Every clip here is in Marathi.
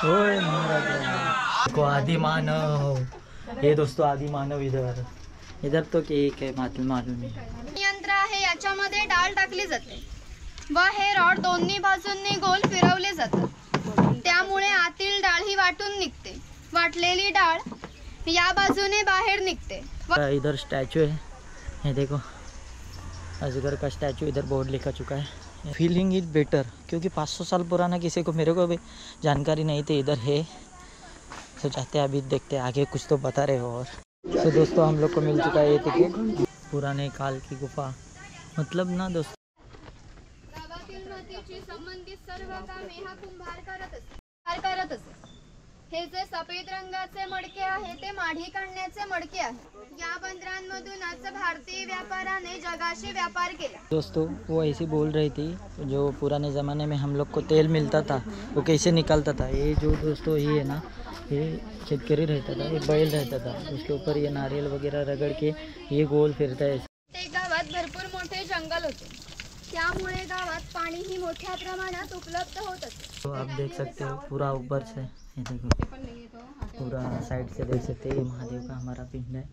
ओए देखो आदि मानव, ये दोस्तों आदि मानव इधर तो केक है मालूम नहीं। यंत्र आहे, याच्यामध्ये डाळ टाकली जाते व हे रॉड दोन्ही बाजूंनी गोल फिरवले जातात, त्यामुळे आतील डाळ ही वाटून निघते। वाटलेली डाळ या बाजूने बाहेर निघते। इधर स्टैचू है, ये देखो अजगर का स्टैचू, इधर बोर्ड लिखा चुका है फीलिंग इट बेटर, क्योंकि 500 साल पुराना किसी को, मेरे को भी जानकारी नहीं थी इधर है। तो जाते हैं अभी, देखते हैं आगे कुछ तो बता रहे हो। और तो दोस्तों हम लोग को मिल चुका है ये टिकट, पुराने काल की गुफा, मतलब ना दोस्तों संबंधित सर्व कामे हा कुंभार करत असे। हे जे सफेद रंगाचे मडके आहे ते माढी काढण्याचे मडके आहे। या बंदरांमधूनच भारतीय व्यापाराने जगाशी व्यापार केला। दोस्तों वो ऐसी बोल रही थी, जो पुराने ज़माने में हम लोग को तेल मिलता था वो कैसे निकलता था। ये जो दोस्तों ये है ना, ये शेतकरी रहता था, ये बैल रहता था, उसके ऊपर ये नारियल वगैरह रगड़ के ये गोल फिरता है। ते गावात भरपूर मोठे जंगल होते, त्यामुळे गावात पाणी ही मोठ्या प्रमाणात उपलब्ध होत असे। तो आप देख सकते हो पूरा ऊपर से, ये देखो पूरा साइड से देख सकते हैं, ये महादेव का हमारा पिंड है।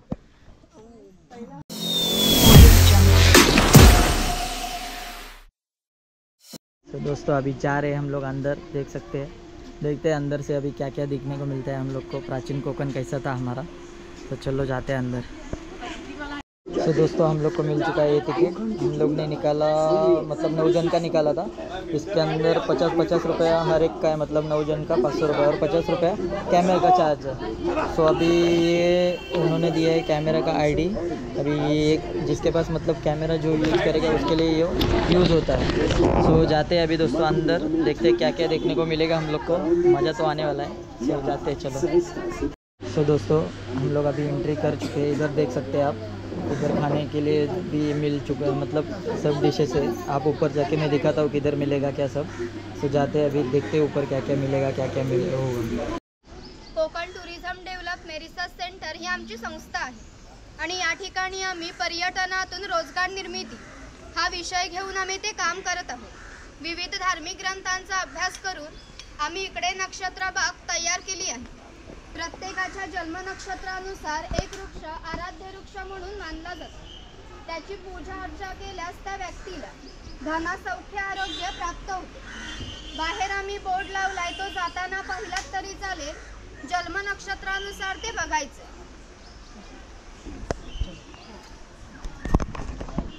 तो दोस्तों अभी जा रहे हैं हम लोग अंदर, देख सकते हैं, देखते हैं अंदर से अभी क्या क्या दिखने को मिलता है हम लोग को, प्राचीन कोकण कैसा था हमारा। तो चलो जाते हैं अंदर। तो दोस्तों हम लोग को मिल चुका है ये टिकट, हम लोग ने निकाला, मतलब 9 जन का निकाला था। इसके अंदर 50-50 रुपया हर एक का है, मतलब 9 जन का 500 रुपये और 50 रुपया कैमरे का चार्ज है। सो अभी ये उन्होंने दिया है कैमरा का आईडी, अभी ये जिसके पास मतलब कैमरा जो यूज़ करेगा उसके लिए ये यूज़ होता है। सो जाते हैं अभी दोस्तों अंदर, देखते हैं क्या क्या देखने को मिलेगा हम लोग को, मज़ा तो आने वाला है। सो जाते हैं, चलो। सो दोस्तों हम लोग अभी एंट्री कर चुके हैं, इधर देख सकते हैं आप, इधर खाने के लिए भी मिल चुका है, मतलब सब डिशेस है। आप ऊपर जाके मैं दिखाता हूँ किधर मिलेगा क्या सब। तो जाते हैं अभी, देखते हैं ऊपर क्या क्या मिलेगा, क्या क्या मिलेगा होगा। Konkan tourism development research centre ही आमची संस्था आहे आणि या ठिकाणी आम्ही पर्यटनातून रोजगार निर्मिती हा विषय घेऊन आम्ही ते काम करत आहोत। विविध धार्मिक ग्रंथांचा अभ्यास करून आम्ही इकडे नक्षत्र बाग तयार केली आहे। प्रत्येकाच्या जन्म नक्षत्रानुसार एक वृक्ष आराध्य वृक्ष म्हणून मानला जातो। त्याची पूजा अर्चा केल्यास त्या व्यक्तीला धन सौख्य आरोग्य प्राप्त होते। बाहेर आम्ही बोर्ड लावलाय, तो जाताना पाहिलात तरी चालेल, जन्म नक्षत्रानुसार ते बघायचे।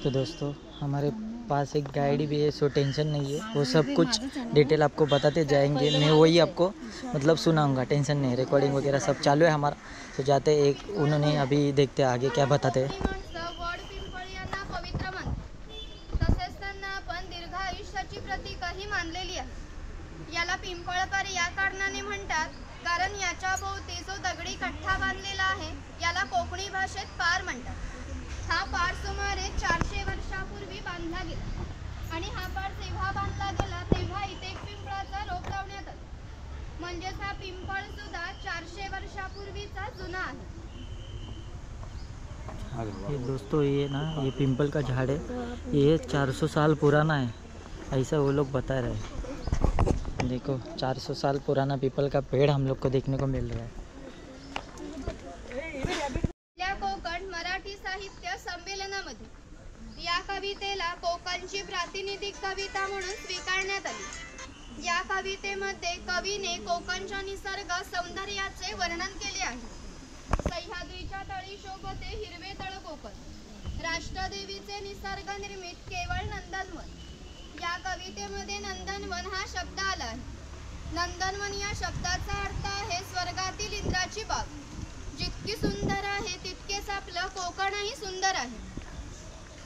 तो दोस्तों हमारे पास एक गाइड भी है, सो टेंशन नहीं है, वो सब कुछ डिटेल आपको बताते जाएंगे। मैं वही आपको मतलब सुनाऊंगा, टेंशन नहीं, रिकॉर्डिंग वगैरह सब चालू है हमारा। तो जाते एक उन्होंने अभी देखते आगे क्या बताते हैं। पवित्र मानतात, तसेच त्यांना आपण दीर्घ आयुष्याची प्रतीकही मानलेली आहे। याला पिंपळपर या कारणाने म्हणतात कारण याच्या भोवती जो दगडी कठ्ठा बांधलेला आहे याला कोकणी भाषेत पार म्हणतात। हा पार सुमारे 400 वर्षापूर्वी बांधला गेला आणि हा पार जेव्हा बांधला गेला तेव्हा इथे एक पिंपळाचा रोप लावण्यात आला, म्हणजेच हा पिंपळ सुद्धा 400 वर्षापूर्वीचा जुना आहे। ये दोस्तों ये ना, ये पिंपल का झाड़ है, ये 400 साल पुराना है, ऐसा वो लोग बता रहे हैं। देखो 400 साल पुराना पीपल का पेड़ हम लोग को देखने को मिल रहा है। कोकण मराठी साहित्य संमेलनामध्ये या कवितेला कोकणची प्रातिनिधिक कविता म्हणून स्वीकारण्यात आली। या कवितेमध्ये कवीने कोकणच्या निसर्ग सौंदर्याचे वर्णन केले आहे। सह्याद्रीच्या तळी शोभते हिरवे तळ कोकण, राष्ट्रदेवीचे निसर्ग निर्मित केवळ नंदनवन। या कवितेमध्ये नंदनवन हा शब्द आला आहे। नंदनवन या शब्दाचा अर्थ आहे स्वर्गातील इंद्राची बाग। जितकी सुंदर आहे तितकेच आपलं कोकणही सुंदर आहे।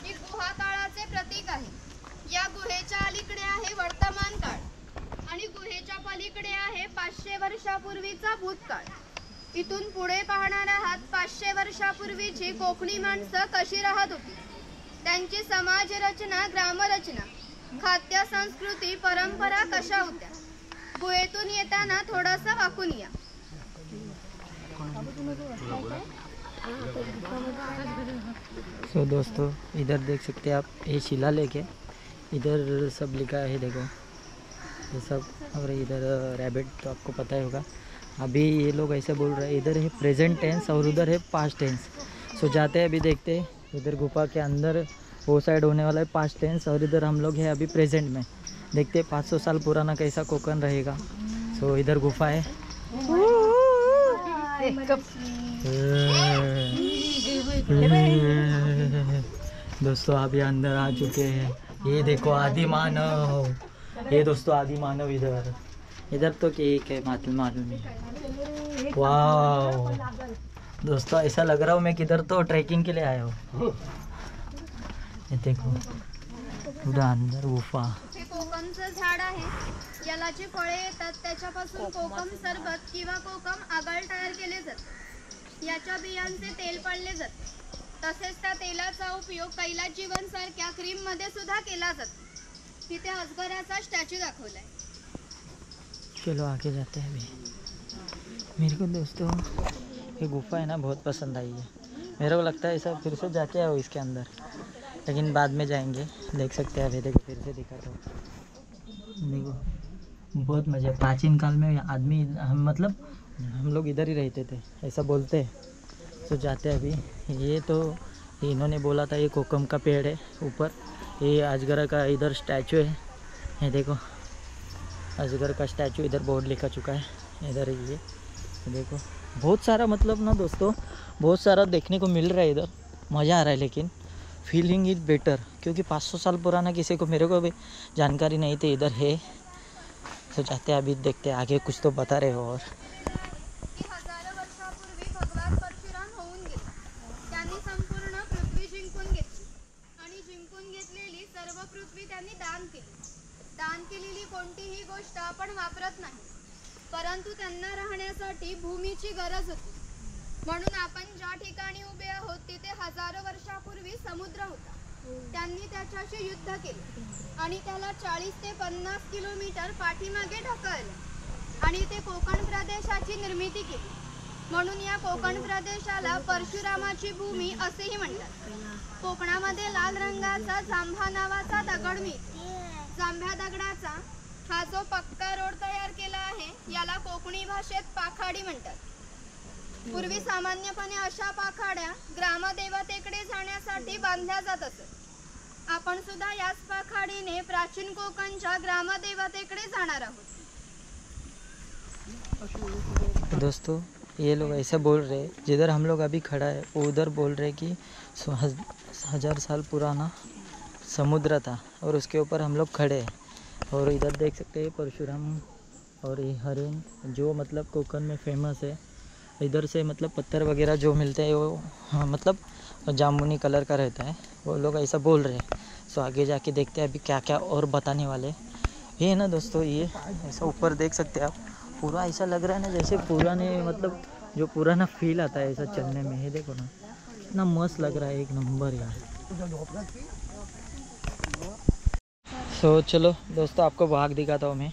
ही गुहा काळाचे प्रतीक आहे। या गुहेच्या अलीकडे आहे वर्तमान काळ आणि गुहेच्या पलीकडे आहे 500 वर्षापूर्वीचा भूतकाळ। इथून पुढे पाहणार आहात 500 वर्षापूर्वीची कोकणी माणसं कशी राहत होती, त्यांची समाज रचना, ग्रामरचना, खाद्य संस्कृती, परंपरा कशा होत्या। गुहेतून येताना थोडासा वाकून या। सो दोस्तों इधर देख सकते हैं आप, ये शिलालेख है, इधर सब लिखा है, देखो ये सब। और इधर रैबिट तो आपको पता ही होगा। अभी ये लोग ऐसे बोल रहे हैं, इधर है प्रेजेंट टेंस और उधर है पास्ट टेंस। सो जाते हैं अभी, देखते हैं। इधर गुफा के अंदर वो साइड होने वाला है पास्ट टेंस और इधर हम लोग हैं अभी प्रेजेंट में। देखते हैं 500 साल पुराना कैसा कोकण रहेगा। सो इधर गुफा है। दोस्तों अभी अंदर आ चुके हैं। ये देखो आदि मानव, ये दोस्तों आदि मानव इधर। इधर तो केक है, मालूम नहीं। वाह दोस्तों, ऐसा लग रहा हूँ मैं किधर तो ट्रैकिंग के लिए आया हूँ। ये देखो पुढं अंदर गुफा। हे कोकमचं झाड आहे, याला जी फळे येतात त्याच्यापासून कोकम सरबत किंवा कोकम आगळ तयार केले जाते। याच्या बियांचे तेल पाडले जाते। तसेच त्या तेलाचा उपयोग कैलास जीवन सारख्या क्रीम मध्ये सुद्धा केला जातो। तिथे अजगराचा स्टॅच्यू दाखवलाय। चलो आगे जाते हैं अभी। मेरे को दोस्तों ये गुफा है ना बहुत पसंद आई है। मेरे को लगता है ऐसा फिर से जाके आओ इसके अंदर, लेकिन बाद में जाएंगे। देख सकते हैं अभी, देखो फिर से दिखाता हूँ। देखो बहुत मज़ा। प्राचीन काल में आदमी हम लोग इधर ही रहते थे, ऐसा बोलते हैं। तो जाते हैं अभी। ये तो इन्होंने बोला था, ये कोकम का पेड़ है ऊपर। ये अजगर का इधर स्टैचू है। ये देखो अजगर का स्टैचू, इधर बोर्ड लिखा चुका है। इधर ये देखो बहुत सारा, मतलब ना दोस्तों बहुत सारा देखने को मिल रहा है इधर। मज़ा आ रहा है, लेकिन फीलिंग इज बेटर क्योंकि 500 साल पुराना किसी को, मेरे को भी जानकारी नहीं थी इधर है। तो जाते हैं अभी, देखते हैं आगे कुछ तो बता रहे हो। और हजारो वर्षापूर्वी भगवान परशुराम होऊन गेले। त्यांनी संपूर्ण पृथ्वी जिंकून घेतली आणि जिंकून घेतलेली सर्व पृथ्वी त्यांनी दान केली। दान केलेली कोणतीही गोष्ट आपण वापरत नाही, परंतु त्यांना राहण्यासाठी भूमीची गरज होती। म्हणून आपण ज्या ठिकाणी उभे आहोत तिथे हजारो वर्षापूर्वी समुद्र होता। त्यांनी त्याच्याशी युद्ध केले आणि त्याला 40 ते 50 किलोमीटर पाठीमागे ढकलले आणि ते कोकण प्रदेशाची निर्मिती केली। म्हणून या कोकण प्रदेशाला परशुरामाची भूमी असेही म्हणतात। कोकणामध्ये लाल रंगाचा जांभा नावाचा दगड मिळतो। जांभ्या दगडाचा हा जो पक्का रोड तयार केला आहे याला कोकणी भाषेत पाखाडी म्हणतात। पूर्वी सामान्यपणे अशा पाखाड्या ग्रामदेवतेकडे जाण्यासाठी बांधल्या जात असत। आपण सुद्धा याच पाखाडीने प्राचीन कोकणच्या ग्रामदेवतेकडे जाणार आहोत। दोस्तों ये लोग ऐसे बोल रहे हैं, जिधर हम लोग अभी खड़ा है वो उधर बोल रहे कि 1000 साल पुराना समुद्र था और उसके ऊपर हम लोग खड़े हैं। और इधर देख सकते हैं परशुराम और ये हरिण, जो मतलब कोकण में फेमस है। इधर से मतलब पत्थर वगैरह जो मिलते हैं वो मतलब जामुनी कलर का रहता है, वो लोग ऐसा बोल रहे हैं। सो आगे जाके देखते हैं अभी क्या क्या और बताने वाले। ये ना दोस्तों, ये ऐसा ऊपर देख सकते हैं आप, पूरा ऐसा लग रहा है ना जैसे पुराने, मतलब जो पुराना फील आता है ऐसा चलने में। ये देखो ना इतना मस्त लग रहा है, एक नंबर यार। सो चलो दोस्तों आपको भाग दिखाता हूँ मैं।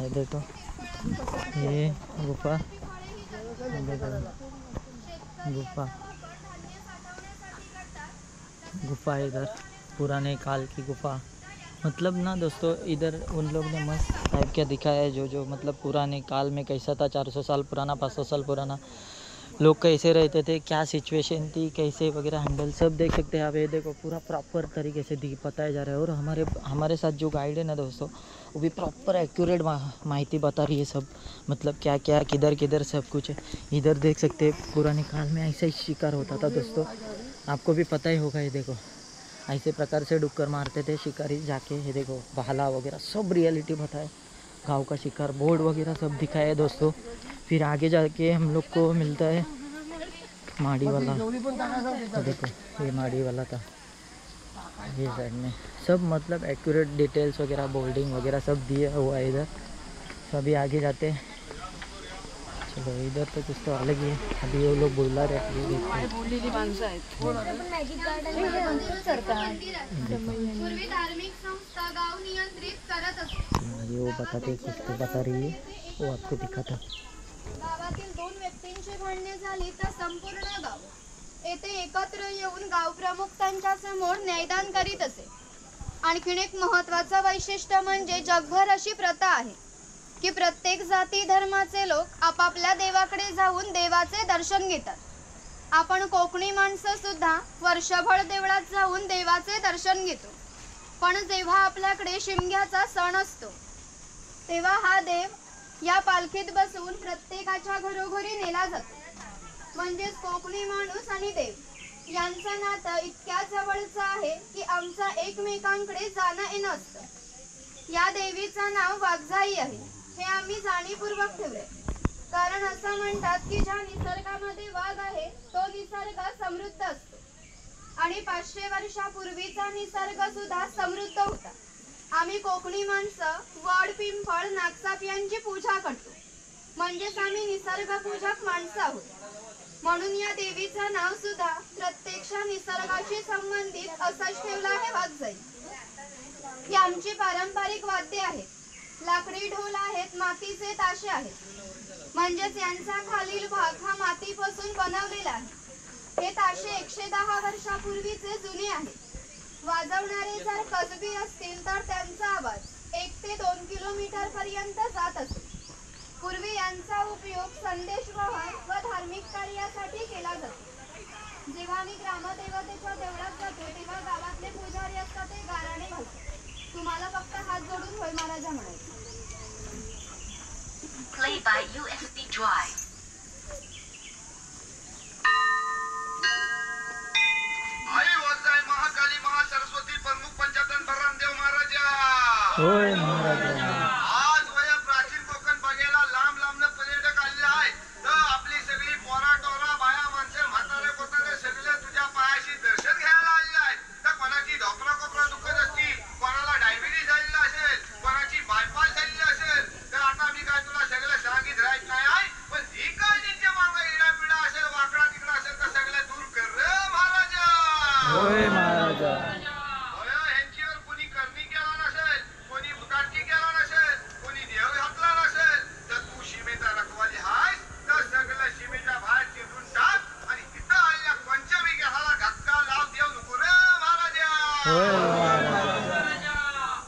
ये देखो ये गुफा, गुफा इधर पुराने काल की गुफा। मतलब ना दोस्तों इधर उन लोग ने मस्त टाइप क्या दिखाया है, जो मतलब पुराने काल में कैसा था, 400 साल पुराना, 500 साल पुराना लोग कैसे रहते थे, क्या सिचुएशन थी, कैसे वगैरह हैंडल, सब देख सकते हैं आप। ये देखो पूरा प्रॉपर तरीके से बताया जा रहा है। और हमारे साथ जो गाइड है ना दोस्तों, वो भी प्रॉपर एक्यूरेट माहिती बता रही है सब, मतलब क्या क्या किधर किधर सब कुछ है। इधर देख सकते हैं पुराने काल में ऐसा ही शिकार होता था दोस्तों, आपको भी पता ही होगा। ये देखो ऐसे प्रकार से डुक्कर मारते थे शिकारी जाके। ये देखो भाला वगैरह सब रियलिटी बताए, गाँव का शिकार, बोर्ड वगैरह सब दिखाया है दोस्तों। फिर आगे जाके हम लोग को मिलता है माड़ी वाला। देखो ये माड़ी वाला था, ये साइड में सब मतलब एक्यूरेट डिटेल्स वगैरह, बोल्डिंग वगैरह सब दिया हुआ है इधर। तो अभी आगे जाते हैं। चलो इधर तो कुछ तो अलग ही है। अभी वो लोग बोला रहे पूर्वी धार्मिक संस्था गाव नियंत्रित करत असते। वो बताते कुछ तो बता रही है, वो आपको दिखाता। गावातील 2 व्यक्तींची भांडणे झाली तर संपूर्ण गाव येथे एकत्र येऊन गाव प्रमुख त्यांच्या समोर न्यायदान करीत असे आणखीन एक महत्त्वाचं वैशिष्ट्य म्हणजे जगभर अशी प्रथा आहे की प्रत्येक जाती धर्माचे लोक आपापल्या देवाकडे जाऊन देवाचे दर्शन घेतात. आपण कोकणी माणसं सुद्धा वर्षभर देवळात जाऊन देवाचे दर्शन घेतो. पण जेव्हा आपल्याकडे शिमग्याचा सण असतो तेव्हा हा देव या पालखीत बसवून प्रत्येकाच्या घरोघरी नेला जातो. म्हणजेच कोकणी माणूस आणि देव यांचं नातं इतक्या जवळचं आहे की आमचा एकमेकांकडे जाणं येणं असतं. या देवीचं नाव वाघजाई आहे. हे आम्ही जाणीवपूर्वक ठेवले, कारण असं म्हणतात की ज्या निसर्गामध्ये वाघ आहे तो निसर्ग समृद्ध असतो आणि 500 वर्षापूर्वीचा निसर्ग सुद्धा समृद्ध होता. आम्ही कोकणी माणसं वड, पिंपळ, नागसाप यांची पूजा करतो. म्हणजेच आम्ही निसर्ग पूजक माणसं आहोत. म्हणून या देवीचं नाव सुद्धा प्रत्यक्ष निसर्गाशी संबंधित असंच ठेवलं आहे, वाघजाई. ही आमची पारंपरिक वाद्ये आहेत. लाकडी ढोल आहेत, मातीचे ताशे आहेत. म्हणजेच यांचा खालील भाग हा मातीपासून बनवलेला आहे. हे ताशे 110 वर्षापूर्वीचे जुने आहेत. वाजवणारे जर कसबी असतील तर त्यांचा आवाज 1 ते 2 किलोमीटर पर्यंत जात असे. पूर्वी यांचा उपयोग संदेशवहन व धार्मिक कार्यासाठी केला जातो. जेव्हा मी ग्रामदेवतेच्या देवळात जातो तेव्हा गावातले पुजारी असतात ते गाराणे घालतात. तुम्हाला फक्त हात जोडून होय महाराजा म्हणायचं. Play by USB drive. आई वाघजाई महाकाली महासरस्वती प्रमुख पंचायतन बलरामदेव महाराजा. होय महाराजा. आज वया प्राचीन कोकण बघायला लांब लांबन पर्यटक आलेले आहेत. तर आपली सगळी पोरा टोरा बाया माणसे म्हातारे कोतारे सगळे तुझ्या पायाशी दर्शन घ्यायला आलेले आहेत. तर कोणाची ढोपरा कोपरा दुखत असतील, कोणाला डायबिटीज झालेला असेल, कोणाची बायपास झालेली असेल, तर आता मी काय तुला सगळं सांगित राहत नाही आहे. पण जी काय त्यांच्या मागे इडापिडा असेल, वाकडा तिकडा असेल तर सगळं दूर कर रे महाराजा. होय महाराजा. ह्यांच्यावर कोणी करणी केला नसेल, कोणी बुटाटकी केला नसेल, कोणी देव घातला नसेल तर तू सीमेचा रखवाली आहेस. तर सगळं सीमेच्या बाहेर चिरून टाक आणि तिथं आलेल्या पंचमी घराला धक्का लाव देऊ नको रे महाराजा.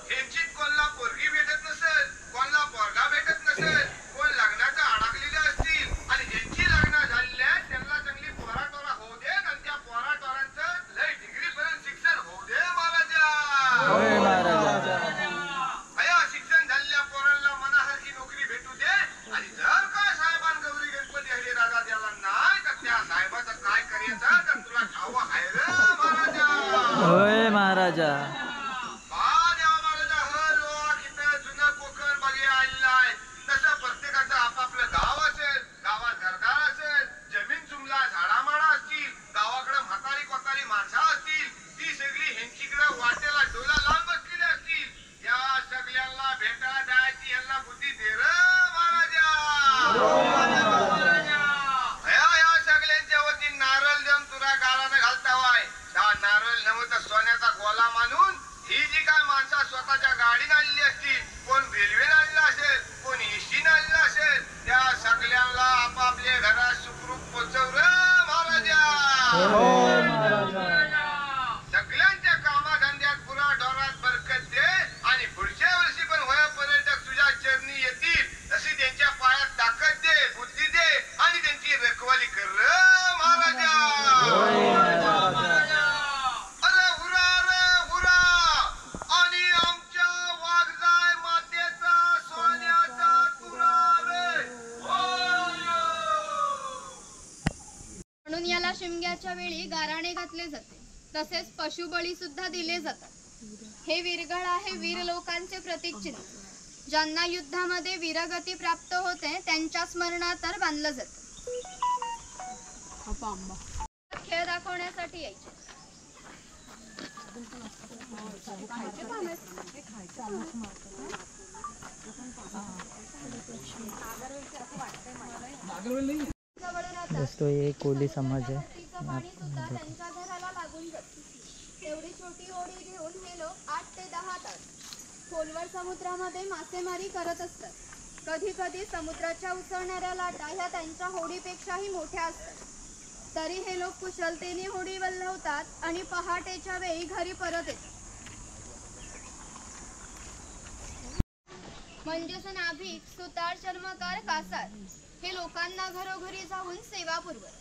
ह्यांची कोणला पोरगी भेटत नसेल, कोणला पोरगा भेटत नसेल, कोण लग्नाचं अडकलेले असतील आणि ज्यांची लग्न झालेली आहेत त्यांना चांगली पोराटोरा होऊ दे आणि त्या पोराटोरांचं लय डिग्री पर्यंत शिक्षण होऊ दे महाराजा. होय महाराजा. अया शिक्षण झालेल्या पोरांना मनासारखी नोकरी भेटू दे आणि जर का साहेबान गौरी गणपती हरी राजा द्याला नाही तर त्या साहेबाचं काय करायचं तर तुला ठाव आहे रे महाराजा. होय महाराजा. सोन्याचा गोला मानून ही जी काय माणसं स्वतःच्या गाडीने आलेली असतील, कोण रेल्वेने आलेला असेल, कोण एसटीने आलेला असेल, त्या सगळ्यांना आपापल्या घरात सुखरूप पोहोचव रे महाराजा. सगळ्यांच्या कामाधंद्यात पुरा ढोरात बरकत दे आणि पुढच्या वर्षी पण होय पर्यटक तुझ्या चरणी येतील तशी त्यांच्या पायात ताकद दे, बुद्धी दे आणि त्यांची रखवाली कर रे महाराजा. म्हणून याला शिमग्याच्या वेळी गाराणे घातले जाते. तसेच पशुबळी सुद्धा दिले जातात. हे वीरगळ आहे वीर लोकांचे प्रतीकचिन्ह. ज्यांना युद्धामध्ये वीरगती प्राप्त होते त्यांच्या स्मरणार्थ बांधलं जातं. खेळ दाखवण्यासाठी यायचे. दोस्तों ये कोली समाज है. त्यांच्या घराला लागून जाते. एवढी छोटी होडी घेऊन हे लोक 8 ते 10 तास खोलवर समुद्रामध्ये मासेमारी करत असतात. कधी कधी समुद्राच्या उसळणाऱ्या लाटा ह्या त्यांच्या होडीपेक्षाही मोठ्या असतात. तरी हे लोक कुशलतेने होडी वल्हवतात आणि पहाटेच्या वेळी घरी परत येतात. म्हणजेच नाभिक, सुतार, चर्मकार, कासार हे लोकांना घरोघरी जाऊन सेवा पुरवत.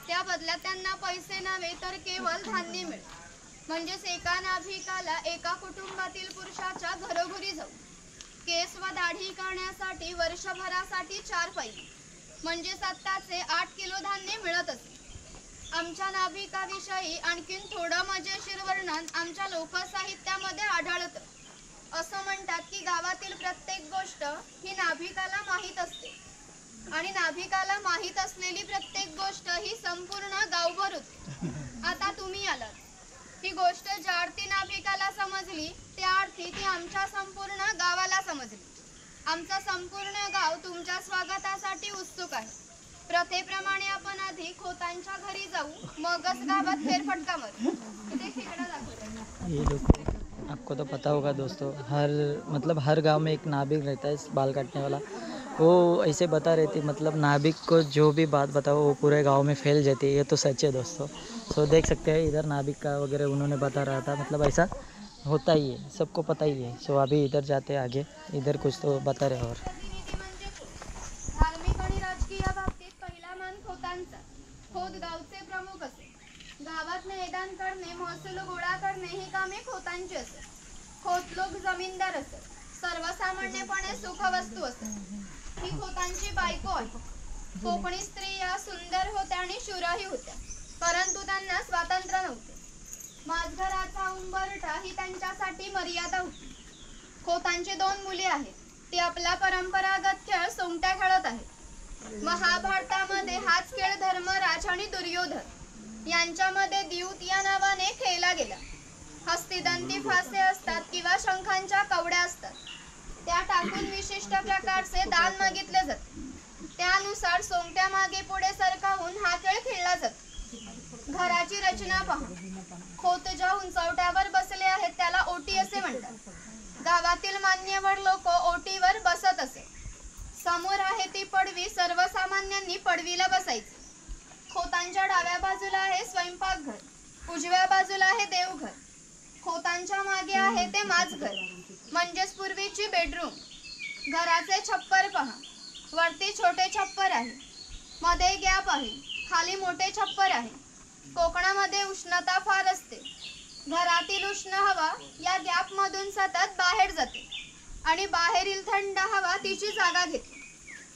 त्या बदल्यात त्यांना पैसे नव्हे तर केवळ धान्य मिळेल. म्हणजेच एका नाभिकाला एका कुटुंबातील पुरुषाच्या घरोघरी जाऊन केस व दाढी करण्यासाठी वर्षभरासाठी 4 पैसे म्हणजेच आत्ताचे 8 किलो धान्य मिळत असे. आमच्या नाभिकाविषयी आणखीन थोडं मजेशीर वर्णन आमच्या लोकसाहित्यामध्ये आढळतं. असं म्हणतात की गावातील प्रत्येक गोष्ट ही नाभिकाला माहीत असते आणि नाभिकाला माहीत असलेली प्रत्येक गोष्ट ही संपूर्ण गावभर होते. आता तुम्ही आलात, ही गोष्ट ज्या अर्थी नाभिकाला समजली त्या अर्थी ती आमच्या संपूर्ण गावाला समजली. आमचं संपूर्ण गाव तुमच्या स्वागतासाठी उत्सुक आहे. प्रथेप्रमाणे आपण आधी खोतांच्या घरी जाऊ, मगच गावात फेरफटका मारू. इथे खेकडा दाखवते. ये देखो, आपको तो पता होगा दोस्तों, हर गांव में एक नाभिक रहता है बाल काटने वाला. वो ऐसे बता रही थी, मतलब नाभिक को जो भी बात बताओ वो पूरे गांव में फैल जाती है. ये तो सच है दोस्तों. सो देख सकते हैं इधर नाभिक का वगैरह उन्होंने बता रहा था, मतलब ऐसा होता ही है, सबको पता ही है. सो अभी इधर जाते हैं आगे, इधर कुछ तो बता रहे. और धार्मिक आणि राजकीय बाबतीत पहिला मान खोतांचा. खोत गावचे प्रमुख असे. गावात मैदान करणे, महसूल गोळा करणे ही कामे खोतांची असत. खोत लोक जमीनदार असत. सर्वसामान्यपणे सुखवस्तू असत. ही खोतांची बायको आहे. कोकणी स्त्रिया सुंदर होत्या आणि शूरही होत्या, परंतु त्यांना स्वातंत्र्य नव्हते. माझघराचा उंबरठा ही त्यांच्यासाठी मर्यादा होती. खोतांची 2 मुले आहेत. ती आपला परंपरागत खेळ सोंगट्या खेळत आहेत. महाभारतामध्ये हाच खेळ धर्मराज आणि दुर्योधन यांच्यामध्ये द्यूत या नावाने खेळला गेला. हस्तिदंती फासे असतात किंवा शंखांच्या कवड्या असतात. त्या टाकून विशिष्ट प्रकारचे दान मागितले जाते. त्यानुसार सोंगट्या मागे पुढे सरकावून हा खेळ खेळला जातो. घराची रचना पहा. खोत ज्या उंचवट्यावर बसले आहेत त्याला ओटी असे म्हणतात. गावातील मान्यवर लोक ओटीवर बसत असे. समोर आहे ती पडवी. सर्वसामान्यांनी पडवीला बसायचे. खोतांच्या डाव्या बाजूला आहे स्वयंपाकघर, उजव्या बाजूला आहे देवघर. खोतांच्या मागे आहे ते माझघर म्हणजेच पूर्वीची बेडरूम. घराचे छप्पर पहा. वरती छोटे छप्पर आहे, मध्ये गॅप आहे, खाली मोठे छप्पर आहे. कोकणामध्ये उष्णता फार असते. घरातील उष्ण हवा या गॅप मधून सतत बाहेर जाते आणि बाहेरील थंड हवा तिची जागा घेते.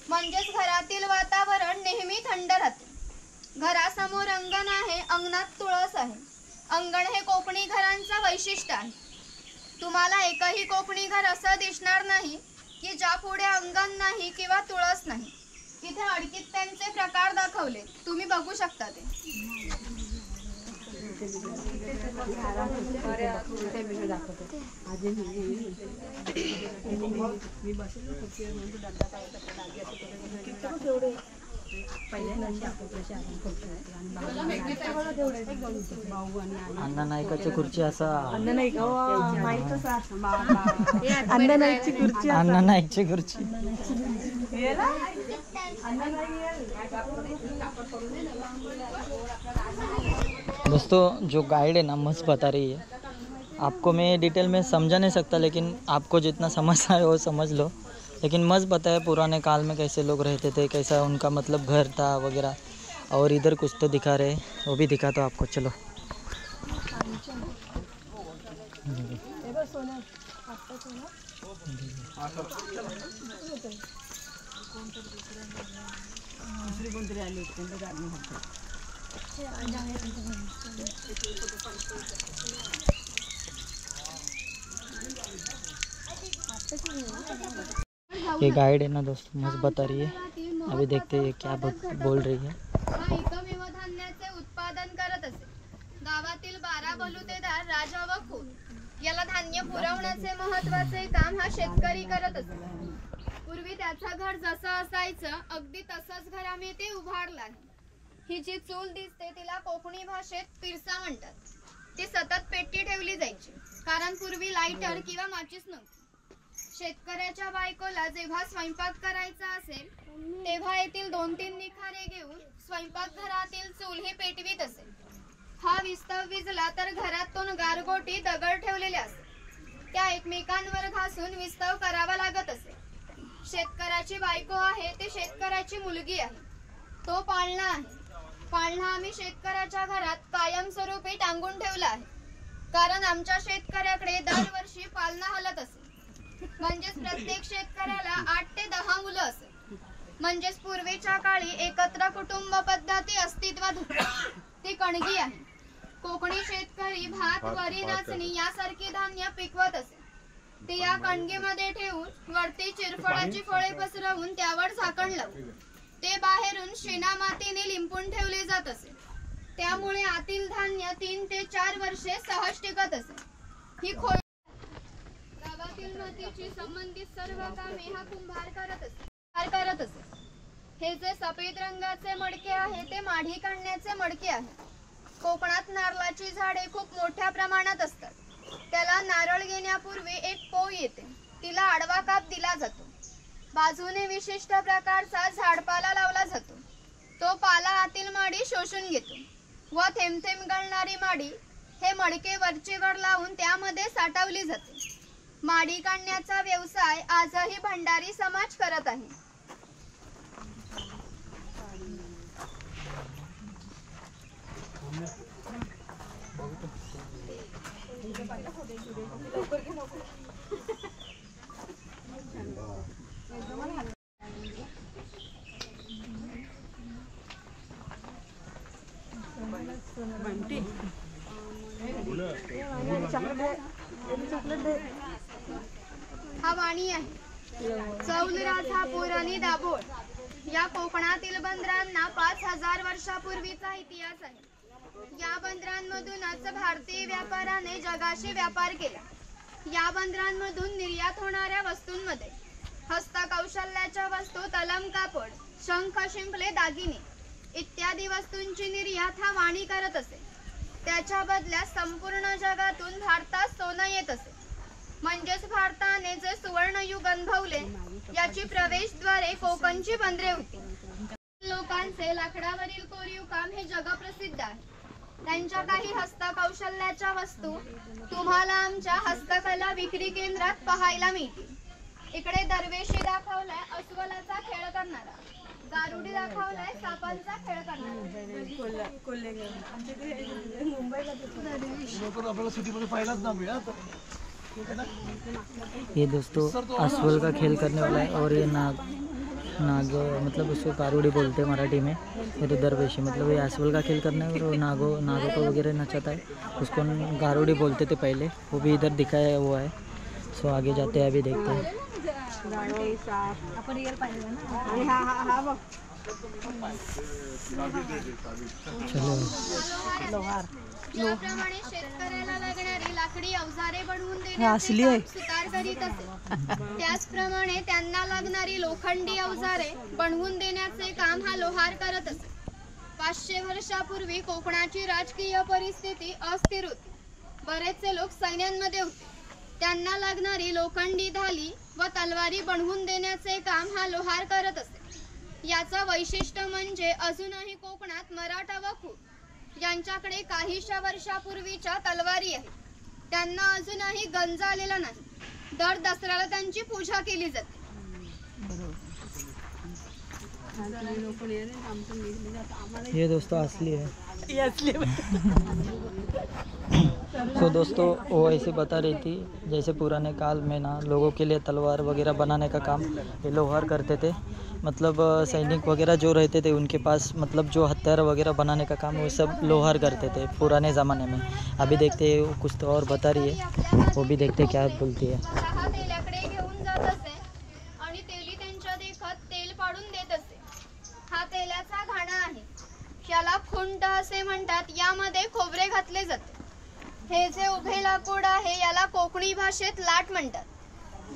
म्हणजेच घरातील वातावरण नेहमी थंड राहते. घरासमोर अंगण आहे. अंगणात तुळस आहे. अंगण हे कोकणी घरांचं वैशिष्ट्य आहे. तुम्हाला एकही कोकणी घर असं दिसणार नाही की ज्या पुढे अंगण नाही किंवा तुळस नाही. इथे अडकीत त्यांचे प्रकार दाखवले, तुम्ही बघू शकता ते. अण्णा नाईकाची खुर्ची असा. अण्णा नाईकची खुर्ची. अण्णा नाईकची खुर्ची. दोस्तों जो गाइड है ना मस्त बता रही है. आपको मैं डिटेल में समझा नहीं सकता, लेकिन आपको जितना समझ आए वो समझ लो. लेकिन मस्त बताया पुराने काल में कैसे लोग रहते थे, कैसा उनका मतलब घर था वगैरह. और इधर कुछ तो दिखा रहे, वो भी दिखा तो आपको. चलो ये गाइड है ना दोस्तों, मस्त बता रही है. अभी देखते हैं क्या बोल रही है. हा एकमेव धान्याचे उत्पादन करत असे. गावातील 12 बलुतेदार राजा व खोत याला धान्य पुरवण्याचे महत्त्वाचे काम हा शेतकरी करत असे. पूर्वी त्याचं घर जसं असायचं अगदी तसंच घर आम्ही ते उभारलं आहे. ही जी चूल दिसते तिला कोकणी भाषेत पिरसा म्हणतात. ती सतत पेटी ठेवली जायची, कारण पूर्वी लाईटर किंवा माचीस नव्हती. शेतकऱ्याच्या बायकोला जेव्हा स्वयंपाक करायचा असेल तेव्हा येथील 2-3 निखारे घेऊन स्वयंपाकघरातील चूल ही पेटवीत असे. हा विस्तव विजला तर घरातून गारगोटी दगड ठेवलेले असे. त्या एकमेकांवर घासून विस्तव करावा लागत असे. शेतकऱ्याची बायको आहे ते शेतकऱ्याची मुलगी आहे. तो पाळणा आहे. पाळणा आम्ही शेतकऱ्याच्या घरात कायमस्वरूपी टांगून ठेवला आहे. कारण आमच्या शेतकऱ्याकडे दरवर्षी पाळणा हलत असे. म्हणजेच प्रत्येक शेतकऱ्याला 8 ते 10 मुलं असे. म्हणजेच पूर्वीच्या काळी एकत्र कुटुंब पद्धती अस्तित्वात होती. ती कणगी आहे. कोकणी शेतकरी भात, वरी, नाचणी यासारखी धान्य पिकवत असे. ते या कणगीमध्ये ठेवून वरती चिरफळाची फळे पसरवून त्यावर झाकण लावून ते बाहेरून शेणा मातीने लिंपून ठेवले जात असे. त्यामुळे आतील धान्य 3 ते 4 वर्षे सहज टिकत असे. ही गावातील मातीशी संबंधित सर्व कामे हा कुंभार करत असे. हे जे सफेद रंगाचे मडके आहे ते माढी काढण्याचे मडके आहे. कोकणात नारळाची झाडे खूप मोठ्या प्रमाणात असतात. त्याला नारळ घेण्यापूर्वी एक पोळ येते. तिला आडवा काप दिला जातो. बाजूने विशिष्ट प्रकारचा झाडपाला लावला जातो. तो पाला आतील माडी शोषून घेतो व थेंब थेंब गळणारी माडी हे मडके वरचेवर लावून त्यामध्ये साठवली जाते. माडी काढण्याचा व्यवसाय आजही भंडारी समाज करत आहे. हा वाणी आहे. चौल, राजापूर आणि दाभोळ या कोकणातील बंदरांना 5000 वर्षापूर्वीचा इतिहास आहे. या बंदरांमधूनच भारतीय व्यापाराने जगाशी व्यापार केला. या बंदरांमधून निर्यात होणाऱ्या वस्तूंमध्ये हस्तकौशल्याच्या वस्तू, तलम कापड, शंख, शिंपले, दागिने इत्यादी वस्तूंची निर्यात हा वाणी करत असे. त्याच्या बदल्यात संपूर्ण जगातून भारतात सोनं येत असे. म्हणजेच भारताने जे सुवर्णयुग अनुभवले याची प्रवेशद्वारे कोकणची बंदरे होती. लोकांचे लाकडावरील कोरीव काम हे जगप्रसिद्ध आहे. त्यांच्या काही हस्तकौशल्याच्या वस्तू तुम्हाला आमच्या हस्तकला विक्री केंद्रात पाहायला मिळतील. इकडे दरवेशी दाखवलाय अस्वलाचा खेळ करणारा, गारुडी दाखवलाय सापांचा खेळ करणारा. ये दोस्तों अस्वल का खेल करने वाला है और ये नाग मतलब उसको कारुड़ी बोलते हैं मराठी में. ये तो दरवेशी मतलब ये अस्वल का खेल करने और नागों को वगैरह नचाता है. उसको गारुड़ी बोलते थे पहले. वो भी इधर दिखाया हुआ है. सो आगे जाते हैं, अभी देखते हैं. चलो. ज्याप्रमाणे शेतकऱ्याला लागणारी लाकडी अवजारे बनवून देण्याचे काम सुतार करीत असे, त्याचप्रमाणे त्यांना लागणारी लोखंडी अवजारे बनवून देण्याचे काम हा लोहार करत असे. 500 वर्षापूर्वी कोकणाची राजकीय परिस्थिती अस्थिर होती. बरेचसे लोक सैन्यांमध्ये होते. त्यांना लागणारी लोखंडी ढाली व तलवारी बनवून देण्याचे काम हा लोहार करत असे. याचं वैशिष्ट्य म्हणजे अजूनही कोकणात मराठा व खूप यांच्याकडे काहीशा वर्षापूर्वीच्या तलवारी आहेत. त्यांना अजूनही गंज आलेला नाही. दर दसऱ्याला त्यांची पूजा केली जाते. ये दोस्तों असली है. तो दोस्तों वो ऐसे बता रही थी जैसे पुराने काल में ना लोगों के लिए तलवार वगैरह बनाने का काम ये लोहार करते थे. मतलब सैनिक वगैरह जो रहते थे उनके पास मतलब जो हथियार वगैरह बनाने का काम वो सब लोहार करते थे पुराने ज़माने में. अभी देखते हैं कुछ तो और बता रही है, वो भी देखते क्या बोलती है. तेलाकडे घेऊन जात असे आणि तेली त्यांच्या देखत तेल पाडून देत असे. हा तेलाचा घाणा आहे. याला खुंट असे म्हणतात. यामध्ये खोबरे घातले जाते. हे जे उभे लाकूड आहे याला कोकणी भाषेत लाट म्हणतात.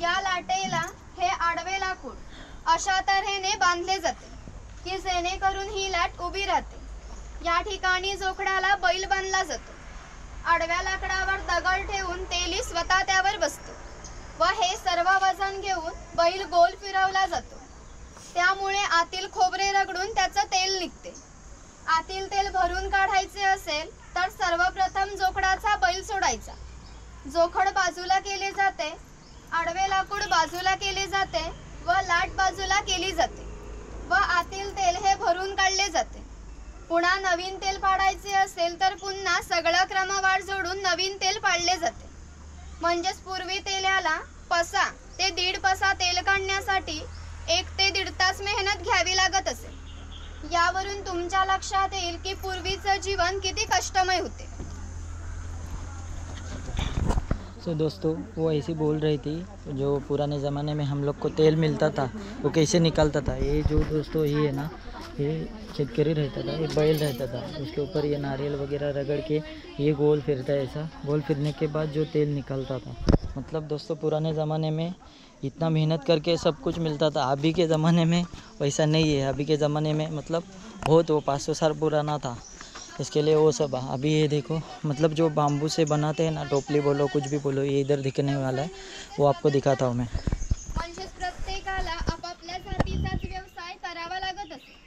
या लाटेला हे आडवे लाकूड अशा तऱ्हेने बांधले जाते की जेणेकरून ही लाट उभी राहते. या ठिकाणी जोखडाला बैल बांधला जातो. आडव्या लाकडावर दगड ठेवून तेली स्वतः त्यावर बसतो व हे सर्व वजन घेऊन बैल गोल फिरवला जातो. त्यामुळे आतील खोबरे रगडून त्याचं तेल निघते. आतील तेल भरून काढायचे असेल तर सर्वप्रथम जोखडाचा बैल सोडायचा. जोखड बाजूला केले जाते. आडवे लाकूड बाजूला केले जाते व लाट बाजूला केली जाते व आतील तेल हे भरून काढले जाते. पुन्हा नवीन तेल पाडायचे असेल तर पुन्हा सगळं क्रमवार जोडून नवीन तेल पाडले जाते. म्हणजेच पूर्वी तेलाला पसा ते 1.5 पसा तेल काढण्यासाठी 1 ते 1.5 तास मेहनत घ्यावी लागत असे. यावरून तुमच्या लक्षात येईल की पूर्वीचं जीवन किती कष्टमय होते. सो दोस्तों वो ऐसी बोल रही थी जो पुराने ज़माने में हम लोग को तेल मिलता था वो कैसे निकलता था. ये जो दोस्तों ये है ना, ये शेतकरी रहता था, ये बैल रहता था, उसके ऊपर ये नारियल वगैरह रगड़ के ये गोल फिरता है. ऐसा गोल फिरने के बाद जो तेल निकलता था. मतलब दोस्तों पुराने ज़माने में इतना मेहनत करके सब कुछ मिलता था. अभी के ज़माने में वैसा नहीं है. अभी के ज़माने में मतलब बहुत वो 500 साल पुराना था. इसके लिए वो सब अभी ये देखो, मतलब जो बाम्बू से बनाते हैं ना, टोपली बोलो कुछ भी बोलो, ये इधर दिखने वाला है, वो आपको दिखाता हूँ मैं. म्हणजेच प्रत्येकाला आपापल्या जातीचाच व्यवसाय करावा लागत असे.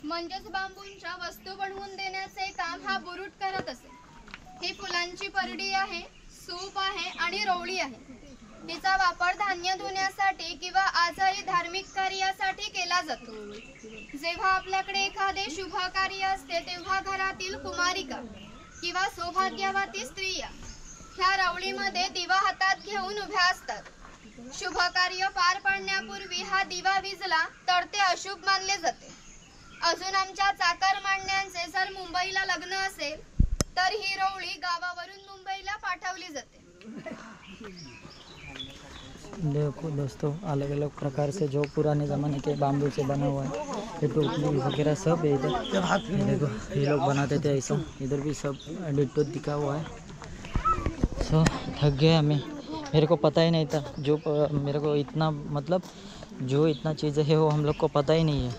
म्हणजेच बांबूंच्या वस्तू बनवून देण्याचे काम हा बुरुट करत असे. ही फुलांची परडी आहे, सूप आहे आणि रोवळी आहे. तिचा वापर धान्य धुण्यासाठी किंवा आजही धार्मिक कार्यासाठी केला जातो. जेव्हा आपल्याकडे एखादे शुभ कार्य असते तेव्हा घरातील कुमारिका किंवा सौभाग्यवती स्त्रिया ह्या रावळीमध्ये दिवा हातात घेऊन उभ्या असतात. शुभ कार्य पार पडण्यापूर्वी हा दिवा विजला तर ते अशुभ मानले जाते. अजून आमच्या चाकर मांडण्यांचे जर मुंबईला लग्न असेल तर ही रोवळी गावावरून मुंबईला पाठवली जाते. देखो दोस्तों अलग अलग प्रकार से जो पुराने ज़माने के बाम्बू से बना हुआ है, ये टोपली वगैरह सब है इधर. ये देखो ये लोग बनाते थे ऐसा. इधर भी सब डिट्टो दिखा हुआ है. सो थक गए हमें. मेरे को पता ही नहीं था जो मेरे को इतना मतलब जो इतना चीज़ें है वो हम लोग को पता ही नहीं है.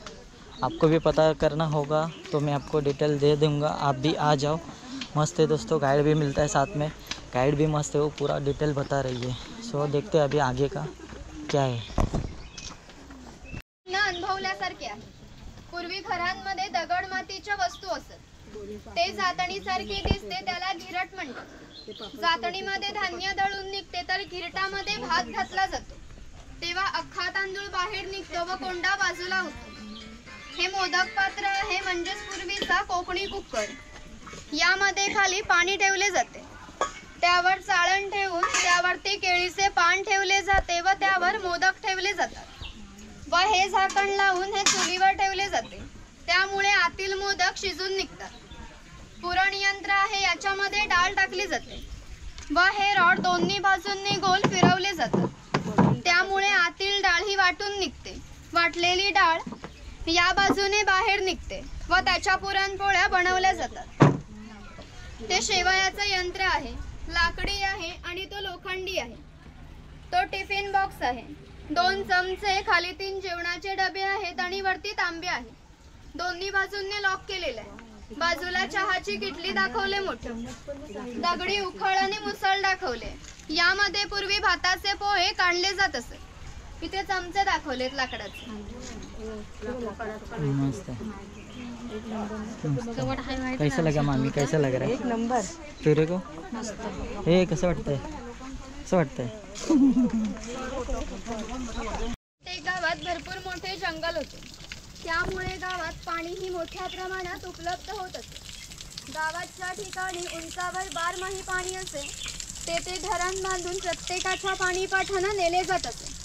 आपको भी पता करना होगा तो मैं आपको डिटेल दे दूँगा. आप भी आ जाओ. मस्त है दोस्तों. गाइड भी मिलता है साथ में. गाइड भी मस्त है, वो पूरा डिटेल बता रही है. सो देखते हैं अभी आगे का क्या है. अनुभवल्यासारखे आहे. पूर्वी घरांमध्ये दगड मातीच्या वस्तू असत. ते जातणीसारखे दिसते, त्याला घिरट म्हणतात. जातणीमध्ये धान्य दळून निघते तर घिरटामध्ये भात घातला जातो. तेव्हा अख्खा तांदूळ बाहेर निघतो व कोंडा बाजूला होतो. हे मोदक पात्र आहे, म्हणजेच पूर्वीचा कोकणी कुकर. यामध्ये खाली पाणी ठेवले जाते, त्यावर चाळण ठेवून त्यावरती केळीचे पान ठेवले जाते व त्यावर मोदक ठेवले जातात व हे झाकण लावून हे चुलीवर ठेवले जाते. त्यामुळे आतील मोदक शिजून निघतात. पुरण यंत्र आहे, याच्यामध्ये डाळ टाकली जाते व हे रॉड दोन्ही बाजूंनी गोल फिरवले जातात. त्यामुळे आतील डाळ ही वाटून निघते. वाटलेली डाळ या बाजूने बाहेर निघते व त्याच्या पुरणपोळ्या बनवल्या जातात. ते शेवयाचं यंत्र आहे, लाकडी आहे आणि तो लोखंडी आहे. तो टिफिन बॉक्स आहे. 2 चमचे, खाली 3 जेवणाचे डबे आहेत आणि वरती तांबे आहे. दोन्ही बाजूंनी लॉक केलेले आहे. बाजूला चहाची किटली दाखवले मोठे. दगडी उखळ आणि मुसळ दाखवले. यामध्ये पूर्वी भाताचे पोहे काढले जात असे. इथे चमचे दाखवलेत लाकडाचे. मस्त है. कैसा लगा मामी, कैसा लग रहा है? एक नंबर. तेरे को हे कसं वाटतंय? कसं वाटतंय? ते गावात भरपूर मोठे जंगल होते. त्यामुळे गावात पाणीही मोठ्या प्रमाणात उपलब्ध होत असे. गावाच्या ठिकाणी उंचावर 12माही पाणी असे. तेथे धरण बांधून प्रत्येकाच्या पाणीपाठानं नेले जात असे.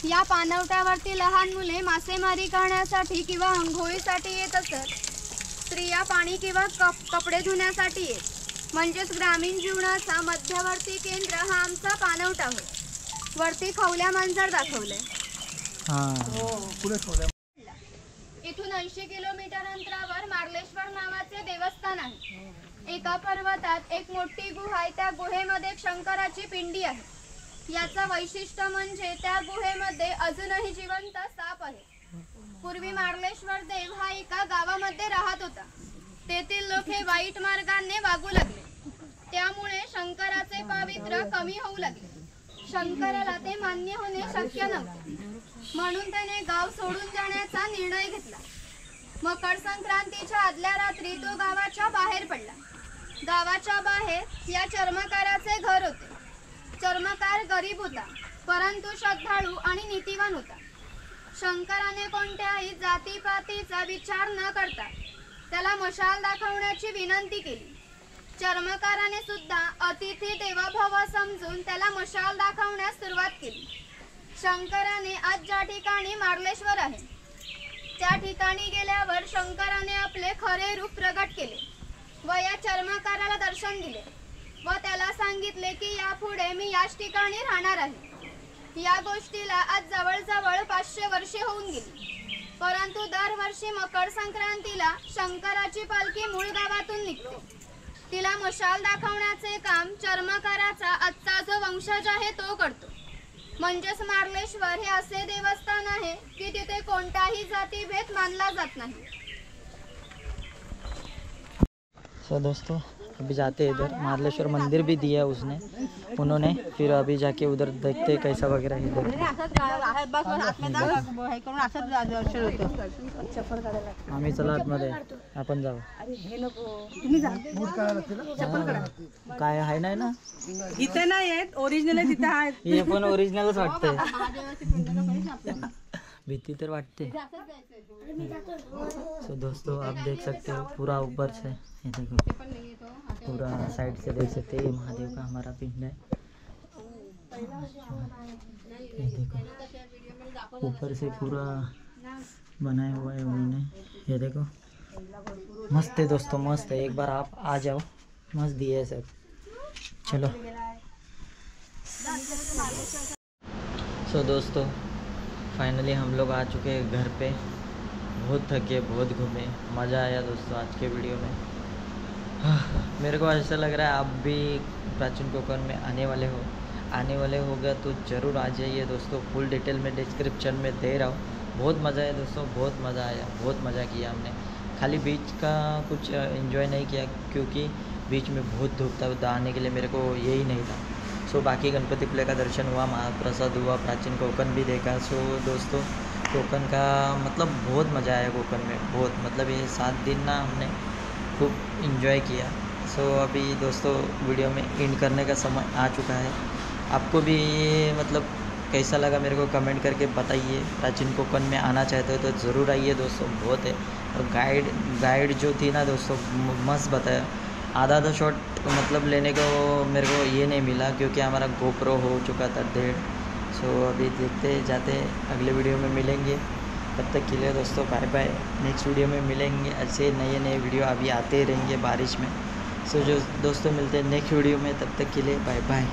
या पाणवठ्यावरती लहान मुले मासेमारी करण्यासाठी किंवा अंघोळीसाठी येत असत. स्त्रिया पाणी किंवा कपडे धुण्यासाठी येत. म्हणजेच ग्रामीण जीवनाचा मध्यवर्ती केंद्र हा आमचा पाणवठा होय. वरती खवल्या मांजर दाखवले. इथून 80 किलोमीटर अंतरावर मार्लेश्वर नावाचे देवस्थान आहे. एका पर्वतात एक मोठी गुहा आहे. त्या गुहेमध्ये शंकराची पिंडी आहे. याचं वैशिष्ट्य म्हणजे त्या गुहेमध्ये अजूनही जिवंत साप आहे. पूर्वी मार्लेश्वर देव हा एका गावामध्ये राहत होता. तेथील लोक हे वाईट मार्गाने वागू लागले. त्यामुळे शंकराचे पावित्र्य कमी होऊ लागले. शंकराला ते मान्य होणे शक्य नव्हते. म्हणून त्याने गाव सोडून जाण्याचा निर्णय घेतला. मकर संक्रांतीच्या आदल्या रात्री तो गावाच्या बाहेर पडला. गावाच्या बाहेर या चर्मकाराचे घर होते. चर्मकार गरीब होता, परंतु श्रद्धाळू आणि नीतिवान होता. शंकराने कोणत्याही जातीपातीचा विचार न करता त्याला मशाल दाखवण्याची विनंती केली. चर्मकाराने सुद्धा अतिथी देवोभव समजून त्याला मशाल दाखवण्यास सुरुवात केली. शंकराने आज ज्या ठिकाणी मार्लेश्वर आहे त्या ठिकाणी गेल्यावर शंकराने आपले खरे रूप प्रगट केले व या चर्मकाराला दर्शन दिले व त्याला सांगितले की यापुढे मी याच ठिकाणी राहणार आहे. या गोष्टीला आज जवळजवळ 500 वर्षे होऊन गेली, परंतु दरवर्षी मकर संक्रांतीला शंकराची पालखी मूळ गावातून निघते. तिला मशाल दाखवण्याचे काम चर्मकाराचा आजचा जो वंशज आहे तो करतो. म्हणजेच मार्लेश्वर हे असे देवस्थान आहे की तिथे कोणताही जातीभेद मानला जात नाही. सो दोस्तों अभी जाते हैं इधर, मार्लेश्वर मंदिर भी दिया उसने उन्होंने, फिर अभी जाके उधर देखते हैं कैसा वगैरह है इधर. आम्ही चला आतमध्ये, आपण जाऊ. काय आहे नाही ना इथे नाही आहेत, ओरिजिनल आहे तिथे आहेत. हे पण ओरिजिनलच वाटतंय. भीती तर वाटते. सो दोस्तों आप देख सकते हो पूरा ऊपर से, ये देखो पूरा साइड से देख सकते हैं. ये महादेव का हमारा पिंड है. ये देखो ऊपर से पूरा बनाया हुआ है उन्होंने. ये देखो मस्त है दोस्तों, मस्त है. एक बार आप आ जाओ, मस्त दिया है सब. चलो. सो दोस्तों फाइनली हम लोग आ चुके हैं घर पे. बहुत थके, बहुत घूमे, मज़ा आया दोस्तों आज के वीडियो में. मेरे को ऐसा लग रहा है आप भी प्राचीन कोकण में आने वाले होगा तो ज़रूर आ जाइए दोस्तों. फुल डिटेल में डिस्क्रिप्शन में दे रहा हूँ. बहुत मज़ा आया दोस्तों, बहुत मज़ा आया, बहुत मज़ा किया हमने. खाली बीच का कुछ एंजॉय नहीं किया क्योंकि बीच में बहुत धूप था, उधर आने के लिए मेरे को यही नहीं था. सो बाकी गणपतिपुले का दर्शन हुआ, महाप्रसाद हुआ, प्राचीन कोकण भी देखा. सो दोस्तों कोकण का मतलब बहुत मज़ा आया कोकण में, बहुत मतलब ये 7 दिन ना हमने खूब इंजॉय किया. सो अभी दोस्तों वीडियो में एंड करने का समय आ चुका है. आपको भी ये मतलब कैसा लगा मेरे को कमेंट करके बताइए. प्राचीन कोकण में आना चाहते हो तो ज़रूर आइए दोस्तों, बहुत है. और गाइड जो थी ना दोस्तों मस्त बताया. आधा शॉट मतलब लेने को मेरे को ये नहीं मिला क्योंकि हमारा गोप्रो हो चुका था 1.5. सो अभी देखते जाते अगले वीडियो में मिलेंगे. तब तक के लिए दोस्तों बाय बाय. नेक्स्ट वीडियो में मिलेंगे. ऐसे नए वीडियो अभी आते रहेंगे बारिश में. सो जो दोस्तों मिलते हैं नेक्स्ट वीडियो में, तब तक के लिए बाय बाय.